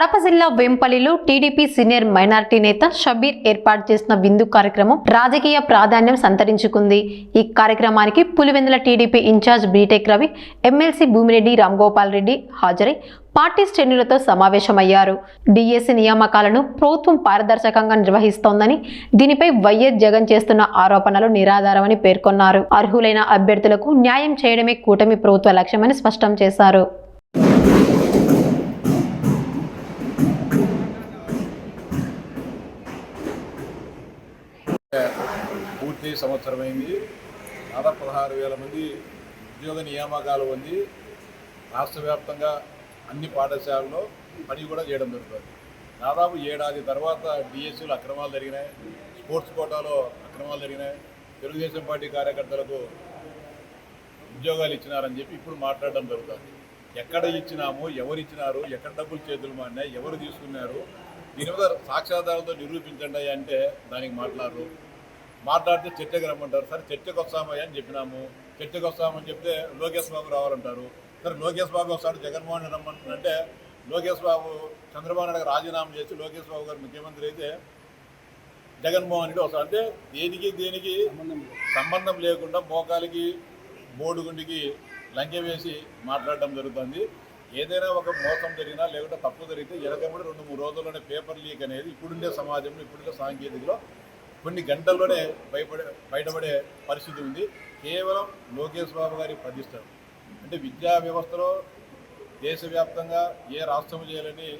కడప జిల్లా వెంపల్లిలో TDP senior minority నేత షబీర్ ఏర్పాటు చేసిన విందు కార్యక్రమం రాజకీయ ప్రాధాన్యం సంతరించుకుంది. ఈ కార్యక్రమానికి Pulivendula TDP incharge BTech Ravi, MLC Bhumireddy Ramgopal Reddy హాజరై పార్టీ శ్రేణులతో సమావేశమయ్యారు. డిఎస్సి నియామకాలను ప్రభుత్వం పారదర్శకంగా నిర్వహిస్తోందని, దీనిపై వైఎస్ జగన్ చేస్తున్న ఆరోపణలు నిరాధారమని పేర్కొన్నారు. అర్హులైన అభ్యర్థులకు న్యాయం చేయడమే కూటమి ప్రభుత్వ లక్ష్యమని స్పష్టం చేశారు. పూర్తి సంవత్సరమైంది. దాదాపు 16,000 మంది ఉద్యోగ నియామకాలు ఉంది. రాష్ట్ర వ్యాప్తంగా అన్ని పాఠశాలల్లో పని కూడా చేయడం జరుగుతుంది. దాదాపు ఏడాది తర్వాత డిఎస్సీలు అక్రమాలు జరిగినాయి, స్పోర్ట్స్ కోటాలో అక్రమాలు జరిగినాయి, తెలుగుదేశం పార్టీ కార్యకర్తలకు ఉద్యోగాలు ఇచ్చినారని చెప్పి ఇప్పుడు మాట్లాడడం జరుగుతుంది. ఎక్కడ ఇచ్చినాము, ఎవరు ఇచ్చినారు, ఎక్కడ డబ్బులు చేతులు మారినాయి, ఎవరు తీసుకున్నారు, దీని మీద సాక్ష్యాధారాలతో నిరూపించండి అంటే దానికి మాట్లాడితే చర్చకు రమ్మంటారు. సరే చర్చకు వస్తామయ్యా అని చెప్పినాము. చర్చకు వస్తామని చెప్తే లోకేష్ బాబు రావాలంటారు. సరే లోకేష్ బాబు వస్తాడు, జగన్మోహన్ రెడ్డి రమ్మంటుందంటే లోకేష్ బాబు చంద్రబాబు నాయుడు రాజీనామా చేసి లోకేష్ బాబు గారు ముఖ్యమంత్రి అయితే జగన్మోహన్ రెడ్డి వస్తాడు. అంటే దేనికి సంబంధం లేకుండా మోకాలికి బోడుగుండికి లంకె వేసి మాట్లాడడం జరుగుతుంది. ఏదైనా ఒక మోసం జరిగినా లేకుంటే తప్పు జరిగితే ఎనకబడి 2-3 రోజుల్లోనే పేపర్ లీక్ అనేది ఇప్పుడుండే సమాజంలో, ఇప్పుడుండే సాంకేతికలో కొన్ని గంటల్లోనే బయటపడే పరిస్థితి ఉంది. కేవలం లోకేష్ బాబు గారి ప్రతిష్టం అంటే విద్యా వ్యవస్థలో దేశవ్యాప్తంగా ఏ రాష్ట్రం చేయాలని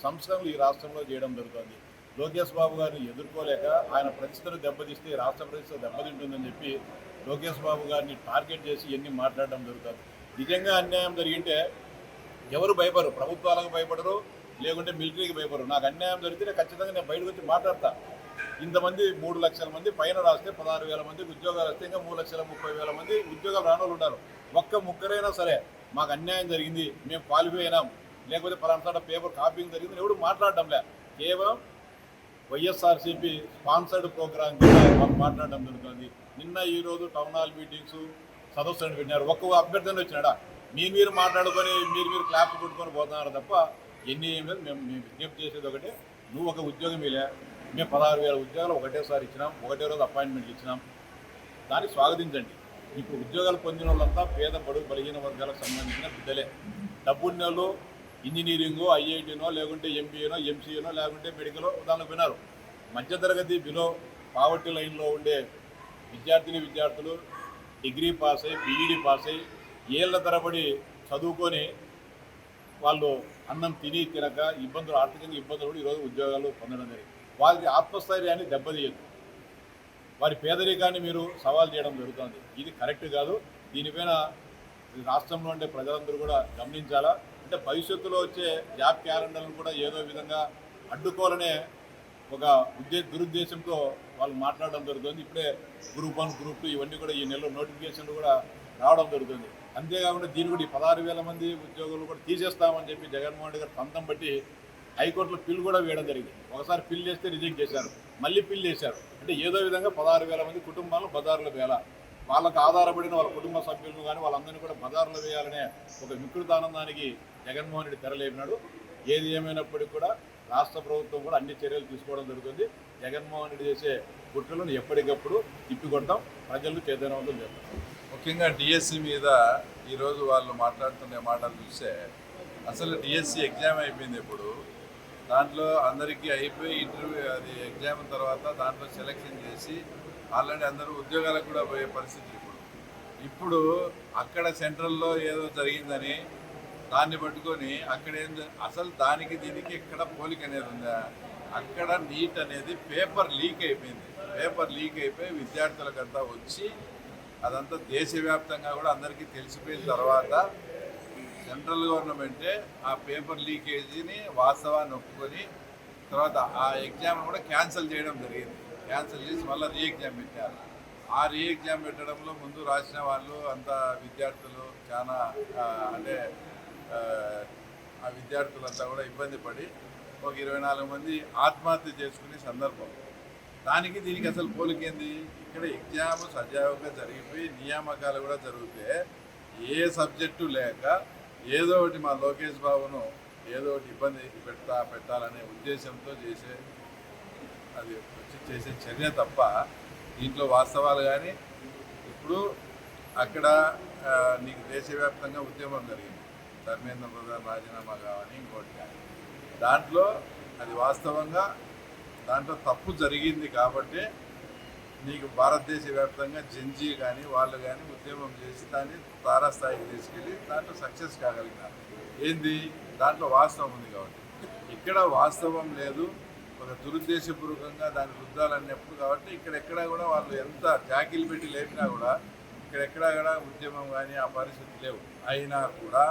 సంస్కరణలు ఈ రాష్ట్రంలో చేయడం జరుగుతుంది. లోకేష్ బాబు గారిని ఎదుర్కోలేక ఆయన ప్రతిష్టను దెబ్బతీస్తే రాష్ట్ర ప్రతిష్ట దెబ్బతింటుందని చెప్పి లోకేష్ బాబు గారిని టార్గెట్ చేసి ఇవన్నీ మాట్లాడడం జరుగుతుంది. నిజంగా అన్యాయం జరిగింటే ఎవరు భయపడరు, ప్రభుత్వాలకు భయపడరు, లేకుంటే మిలిటరీకి భయపడరు. నాకు అన్యాయం జరిగితే ఖచ్చితంగా నేను బయటకు వచ్చి మాట్లాడతా. ఇంతమంది 3 లక్షల మంది పైన రాస్తే 16,000 మందికి ఉద్యోగాలు వస్తే ఇంకా 3,30,000 మంది ఉద్యోగాలు రానోళ్ళు ఉన్నారు. ఒక్క ముగ్గురైనా సరే మాకు అన్యాయం జరిగింది, మేము క్వాలిఫై అయినాం, లేకపోతే పలానా పేపర్ కాపీయింగ్ జరిగింది ఎవడు మాట్లాడడంలే. కేవలం వైఎస్ఆర్సీపీ స్పాన్సర్డ్ ప్రోగ్రామ్ కింద మాకు మాట్లాడడం జరుగుతుంది. నిన్న ఈరోజు టౌన్ హాల్ మీటింగ్స్ సదస్సులను పెట్టినారు. ఒక్క అభ్యర్థన వచ్చినాడా మీరు మాట్లాడుకొని మీరు క్లాప్స్ కొట్టుకొని పోతున్నారు తప్ప ఎన్ని ఏం లేదు. మేము విజ్ఞప్తి చేసేది ఒకటే, నువ్వు ఒక ఉద్యోగం ఇలా మేము 16,000 ఉద్యోగాలు ఒకటేసారి ఇచ్చినాం, ఒకటే రోజు అపాయింట్మెంట్ ఇచ్చినాం, దాన్ని స్వాగతించండి. ఇప్పుడు ఉద్యోగాలు పొందిన వాళ్ళంతా పేద బడుగు బలహీన వర్గాలకు సంబంధించిన బిడ్డలే. డబ్బున్న వాళ్ళు ఇంజనీరింగో, ఐఐటీనో, లేకుంటే ఎంబీఏనో, ఎంసీఏనో, లేకుంటే మెడికలో దానిలో విన్నారు. మధ్యతరగతి బిలో పావర్టీ లైన్లో ఉండే విద్యార్థులు డిగ్రీ పాస్ అయ్యి, బీఈడీ పాస్ అయ్యి ఏళ్ల తరబడి చదువుకొని వాళ్ళు అన్నం తినక ఆర్థికంగా ఇబ్బందులు కూడా ఈరోజు ఉద్యోగాలు పొందడం జరిగింది. వారి ఆత్మస్థైర్యాన్ని దెబ్బతీయదు, వారి పేదరికాన్ని మీరు సవాల్ చేయడం జరుగుతుంది. ఇది కరెక్ట్ కాదు. దీనిపైన రాష్ట్రంలో ఉండే ప్రజలందరూ కూడా గమనించాలా. అంటే భవిష్యత్తులో వచ్చే జాబ్ క్యాలెండర్లను కూడా ఏదో విధంగా అడ్డుకోవాలనే ఒక దురుద్దేశంతో వాళ్ళు మాట్లాడడం జరుగుతుంది. ఇప్పుడే గ్రూప్ 1, గ్రూప్ 2 ఇవన్నీ కూడా ఈ నెలలో నోటిఫికేషన్లు కూడా రావడం జరుగుతుంది. అంతేకాకుండా దీన్ని కూడా ఈ 16,000 మంది ఉద్యోగులు కూడా తీసేస్తామని చెప్పి జగన్మోహన్ రెడ్డి గారు పంతం బట్టి హైకోర్టులో పిల్లు కూడా వేయడం జరిగింది. ఒకసారి పిల్లు వేస్తే రిజెక్ట్ చేశారు, మళ్ళీ పిల్లు వేశారు. అంటే ఏదో విధంగా 16,000 మంది కుటుంబాలను బజారులో వేయాల, వాళ్ళకు ఆధారపడిన వాళ్ళ కుటుంబ సభ్యులను కానీ వాళ్ళందరినీ కూడా బజారులో వేయాలనే ఒక వికృతానందానికి జగన్మోహన్ రెడ్డి తెరలేపినాడు. ఏది ఏమైనప్పటికీ కూడా రాష్ట్ర ప్రభుత్వం కూడా అన్ని చర్యలు తీసుకోవడం జరుగుతుంది. జగన్మోహన్ రెడ్డి చేసే కుట్రలను ఎప్పటికప్పుడు తిప్పికొడతాం, ప్రజలు చైతన్యవంతం చేస్తాం. ముఖ్యంగా డిఎస్సి మీద ఈరోజు వాళ్ళు మాట్లాడుతున్న మాటలు చూస్తే అసలు డిఎస్సి ఎగ్జామ్ అయిపోయింది. ఇప్పుడు దాంట్లో అందరికీ అయిపోయి ఇంటర్వ్యూ అది ఎగ్జామ్ తర్వాత దాంట్లో సెలెక్షన్ చేసి ఆల్రెడీ అందరూ ఉద్యోగాలకు కూడా పోయే పరిస్థితి. ఇప్పుడు అక్కడ సెంట్రల్లో ఏదో జరిగిందని దాన్ని పట్టుకొని అక్కడ అసలు దానికి దీనికి ఎక్కడ పోలిక అనేది ఉందా? అక్కడ నీట్ అనేది పేపర్ లీక్ అయిపోయింది. పేపర్ లీక్ అయిపోయి విద్యార్థులకంతా వచ్చి అదంతా దేశవ్యాప్తంగా కూడా అందరికీ తెలిసిపోయిన తర్వాత సెంట్రల్ గవర్నమెంటే ఆ పేపర్ లీకేజీని వాస్తవాన్ని ఒప్పుకొని తర్వాత ఆ ఎగ్జామ్ కూడా క్యాన్సిల్ చేయడం జరిగింది. క్యాన్సిల్ చేసి మళ్ళీ రీ ఎగ్జామ్ పెట్టారు. ఆ రీ ఎగ్జామ్ పెట్టడంలో ముందు రాసిన వాళ్ళు అంతా విద్యార్థులు చాలా అంటే ఆ విద్యార్థులంతా కూడా ఇబ్బంది పడి ఒక 24 మంది ఆత్మహత్య చేసుకునే సందర్భం. దానికి దీనికి అసలు పోలికేంది? ఇక్కడ ఎగ్జామ్ సజావుగా జరిగిపోయి నియామకాలు కూడా జరిగితే ఏ సబ్జెక్టు లేక ఏదో ఒకటి మా లోకేష్ బాబును ఏదో ఒకటి ఇబ్బంది పెట్టాలనే ఉద్దేశంతో చేసే చర్య తప్ప దీంట్లో వాస్తవాలు కానీ ఇప్పుడు అక్కడ నీకు దేశవ్యాప్తంగా ఉద్యమం జరిగింది, ధర్మేంద్ర ప్రధాన్ రాజీనామా కావని ఇంకోటి కానీ, దాంట్లో అది వాస్తవంగా దాంట్లో తప్పు జరిగింది కాబట్టి నీకు భారతదేశ వ్యాప్తంగా జెన్జీ కానీ వాళ్ళు కానీ ఉద్యమం చేసి దాన్ని తారాస్థాయికి తీసుకెళ్ళి దాంట్లో సక్సెస్ కాగలిగినారు. ఏంది దాంట్లో వాస్తవం ఉంది కాబట్టి. ఇక్కడ వాస్తవం లేదు, ఒక దురుద్దేశపూర్వకంగా దాన్ని రుద్దాలన్నప్పుడు కాబట్టి ఇక్కడెక్కడా కూడా వాళ్ళు ఎంత జాకీలు పెట్టి లేపినా కూడా ఇక్కడెక్కడా కూడా ఉద్యమం కానీ ఆ పరిస్థితి లేవు. అయినా కూడా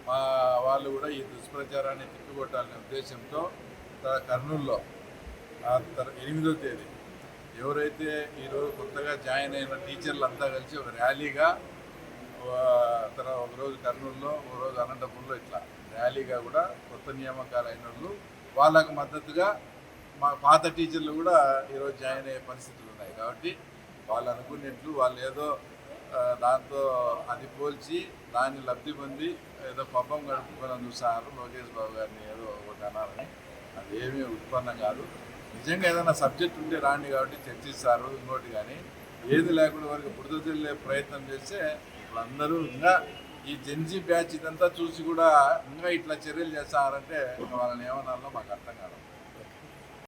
మా వాళ్ళు కూడా ఈ దుష్ప్రచారాన్ని తిప్పికొట్టాలనే ఉద్దేశంతో కర్నూలులో 8వ తేదీ ఎవరైతే ఈరోజు కొత్తగా జాయిన్ అయిన టీచర్లంతా కలిసి ఒక ర్యాలీగా ఒకరోజు కర్నూలులో, ఒకరోజు అనంతపురంలో ఇట్లా ర్యాలీగా కూడా కొత్త నియామకాలు అయిన వాళ్ళు వాళ్ళకు మద్దతుగా మా పాత టీచర్లు కూడా ఈరోజు జాయిన్ అయ్యే పరిస్థితులు ఉన్నాయి. కాబట్టి వాళ్ళు అనుకునేట్లు వాళ్ళు ఏదో దాంతో అది పోల్చి దాన్ని లబ్ధి పొంది ఏదో పబ్బం గడుపుకోవాలని చూస్తున్నారు. లోకేష్ బాబు గారిని ఏదో ఒకటి అనాలని, అదేమీ ఉత్పన్నం కాదు. నిజంగా ఏదైనా సబ్జెక్ట్ ఉంటే రాండి కాబట్టి చర్చిస్తారు ఇంకోటి, కానీ ఏది లేకుండా వారికి బురద చల్లే ప్రయత్నం చేస్తే ఇప్పుడు అందరూ ఇంకా ఈ జెన్జీ బ్యాచ్ ఇదంతా చూసి కూడా ఇంకా ఇట్లా చర్యలు చేస్తారంటే వాళ్ళని ఏమన్నారో మాకు అర్థం కాదు.